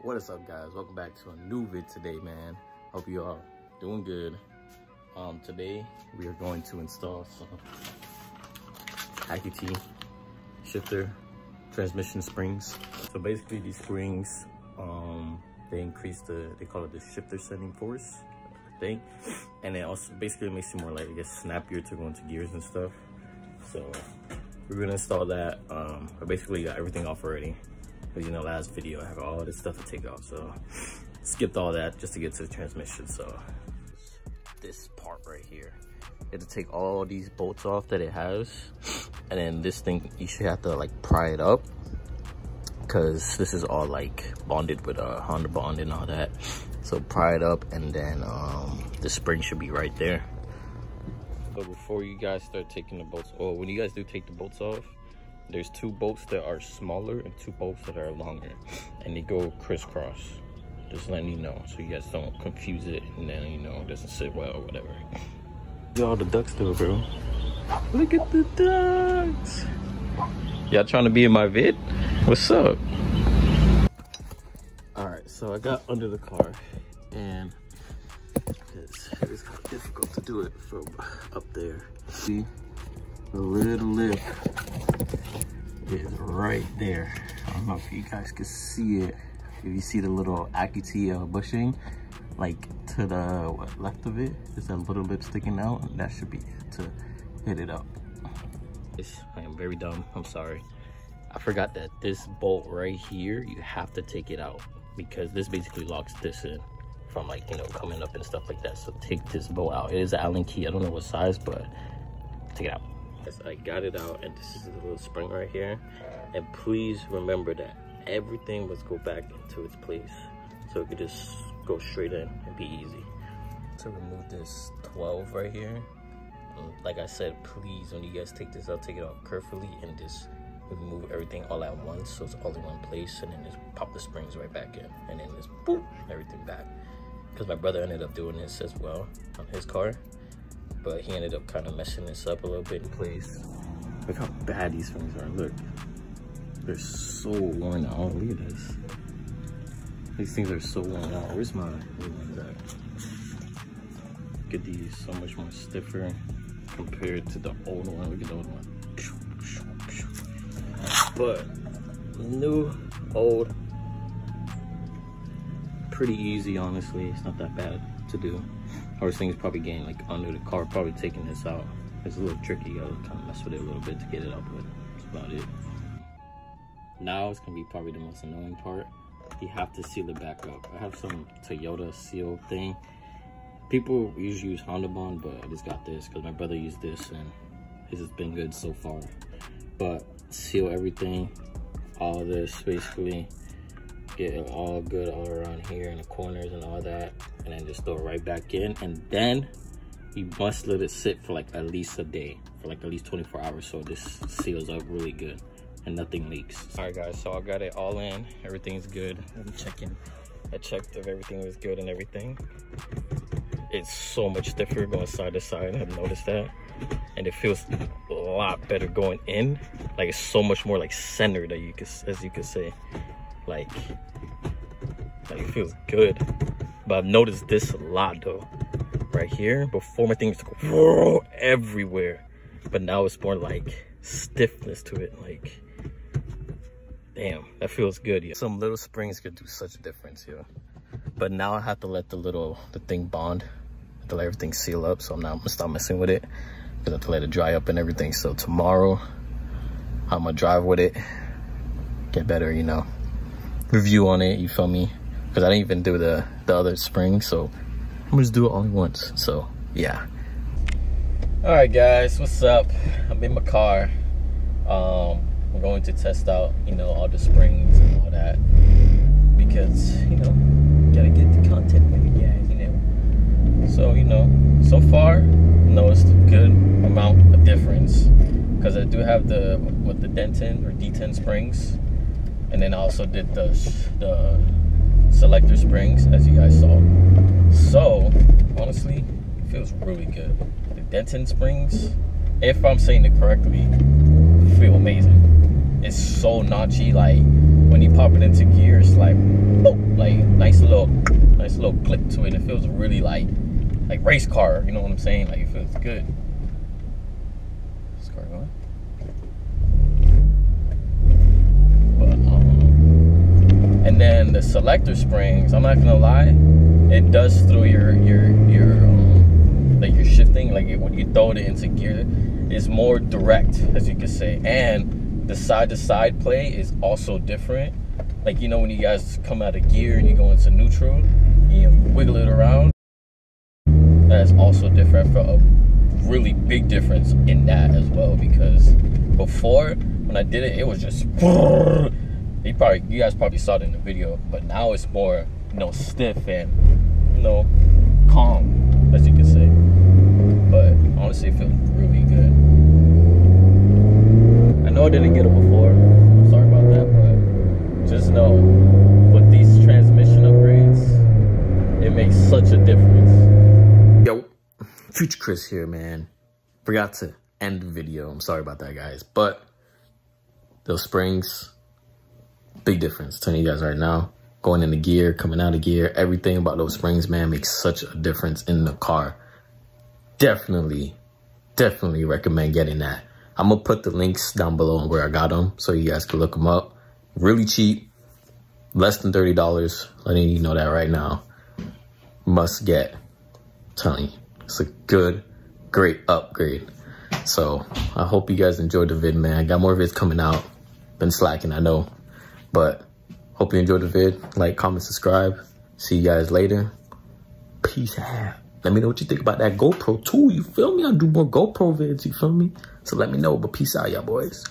What is up, guys? Welcome back to a new vid today, man. Hope you are doing good. Today we are going to install some Acuity shifter transmission springs. So basically these springs, they increase they call it the shifter sending force, I think. And it also basically makes it more like, I guess, snappier to go into gears and stuff. So we're gonna install that. I basically got everything off already. But you know, last video I have all this stuff to take off, so skipped all that just to get to the transmission. So this part right here, you have to take all these bolts off that it has, and then this thing you should have to like pry it up, because this is all like bonded with Honda bond and all that. So pry it up, and then the spring should be right there. But before you guys start taking the bolts, when you guys do take the bolts off, there's 2 bolts that are smaller and 2 bolts that are longer, and they go crisscross. Just letting you know, so you guys don't confuse it, and then, you know, it doesn't sit well or whatever. Look at all the ducks though, bro. Look at the ducks. Y'all trying to be in my vid? What's up? All right, so I got under the car, and it's kind of difficult to do it from up there. See, the little lip is right there. I don't know if you guys can see it. If you see the little Acuity bushing, like to the left of it, there's a little lip sticking out, and that should be it to hit it up. I am very dumb, I'm sorry. I forgot that this bolt right here, you have to take it out, because this basically locks this in from, like, you know, coming up and stuff like that. So take this bolt out. It is an Allen key, I don't know what size, but take it out. Yes, I got it out, and this is the little spring right here. And please remember that everything must go back into its place, so it could just go straight in and be easy. To remove this 12 right here, like I said, please, when you guys take this out, take it out carefully and just remove everything all at once, so it's all in one place, and then just pop the springs right back in, and then just boop, everything back. Because my brother ended up doing this as well on his car, but he ended up kind of messing this up a little bit in place. Look how bad these springs are. Look, they're so worn out. Look at this. These things are so worn out. Where's my ones at? Look at these, so much more stiffer compared to the old one. Look at the old one. But new, old, pretty easy, honestly. It's not that bad to do. Hardest thing is probably getting like under the car, probably taking this out. It's a little tricky. You gotta kind of mess with it a little bit to get it out, but that's about it. Now it's gonna be probably the most annoying part. You have to seal it back up. I have some Toyota seal thing. People usually use Honda bond, but I just got this because my brother used this and his has been good so far. But seal everything, all this basically, get it all good all around here in the corners and all that, and then just throw it right back in. And then you must let it sit for like at least a day, for like at least 24 hours, so this seals up really good and nothing leaks. All right, guys, so I got it all in. Everything's good. I'm checking. I checked if everything was good and everything. It's so much stiffer going side to side. I've noticed that. And it feels a lot better going in. Like, it's so much more like centered, as you could say. Like it feels good. But I've noticed this a lot though. Right here, before my thing used to go everywhere. But now it's more like stiffness to it. Like, damn, that feels good. Yeah. Some little springs could do such a difference here. But now I have to let the thing bond, to let everything seal up. So now I'm gonna stop messing with it, because I have to let it dry up and everything. So tomorrow I'm gonna drive with it, get better, you know, review on it, you feel me? Because I didn't even do the other spring, so I'm gonna just do it all at once. So yeah. All right, guys, what's up? I'm in my car. I'm going to test out, you know, all the springs and all that, because, you know, gotta get the content with you guys, you know. So, you know, so far, noticed a good amount of difference, because I do have the D10 or D10 springs, and then I also did the selector springs, as you guys saw. So honestly, it feels really good. The D10 springs, if I'm saying it correctly, feel amazing. It's so notchy. Like when you pop it into gear, it's like, boop, little click to it. It feels really like race car, you know what I'm saying? Like, it feels good. This car going. But and then the selector springs, I'm not gonna lie, it does throw your like your shifting, like when you throw it into gear, it's more direct, as you could say. And the side to side play is also different. Like, you know, when you guys come out of gear and you go into neutral, you wiggle it around. That is also different. I felt a really big difference in that as well, because before, when I did it, it was just you guys probably saw it in the video, but now it's more, you know, stiff and, you know, calm, as you can say. But honestly, it feels really good. I know I didn't get it before. I'm sorry about that, but just know with these transmission upgrades, it makes such a difference. Yo, Future Chris here, man. Forgot to end the video. I'm sorry about that, guys. But those springs, big difference. I'm telling you guys right now, going into gear, coming out of gear, everything about those springs, man, makes such a difference in the car. Definitely recommend getting that. I'm gonna put the links down below on where I got them, so you guys can look them up. Really cheap, less than $30. Letting you know that right now. Must get. I'm telling you, it's a good, great upgrade. So I hope you guys enjoyed the vid, man. Got more vids coming out. Been slacking, I know, but hope you enjoyed the vid. Like, comment, subscribe. See you guys later. Peace out. Let me know what you think about that GoPro too, you feel me? I'll do more GoPro vids, you feel me? So let me know, but peace out, y'all boys.